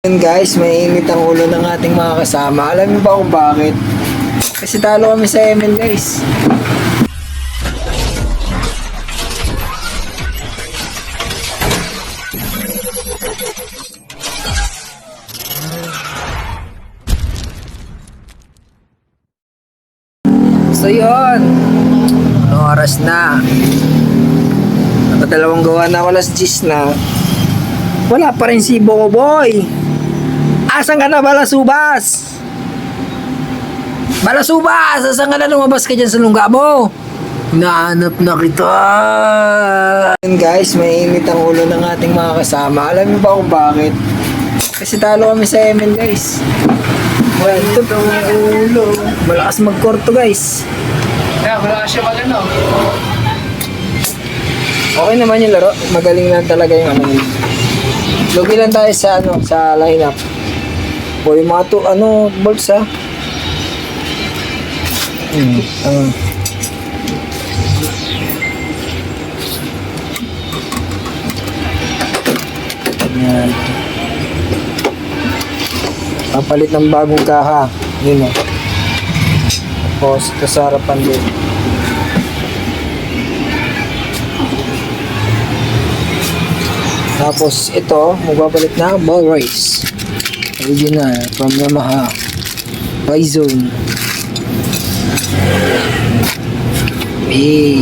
Yun guys, mainit ang ulo ng ating mga kasama. Alam niyo ba kung bakit? Kasi talo kami sa ML guys. So yun, oras na. Nakadalawang gawa na ako, alas 10 na. Wala pa rin si Boboy. Asan ka na, Balasubas? Balasubas! Asan ka na, lumabas ka dyan sa lungga mo? Nahanap na kita. Yun guys, mainit ang ulo ng ating mga kasama. Alam niyo ba kung bakit? Kasi talo kami sa ML guys. Mainit ang ulo. Malakas magkorto guys. Kaya wala siya magano. Okay naman yung laro. Magaling lang talaga yung ano. Lugi lang tayo sa sa lineup. O yung mga bolts ha. Yan. Papalit ng bagong kaha. Yun o. Tapos ito sa harapan din. Tapos ito, magpapalit na ball race. Original from Yamaha. Bison. Hey.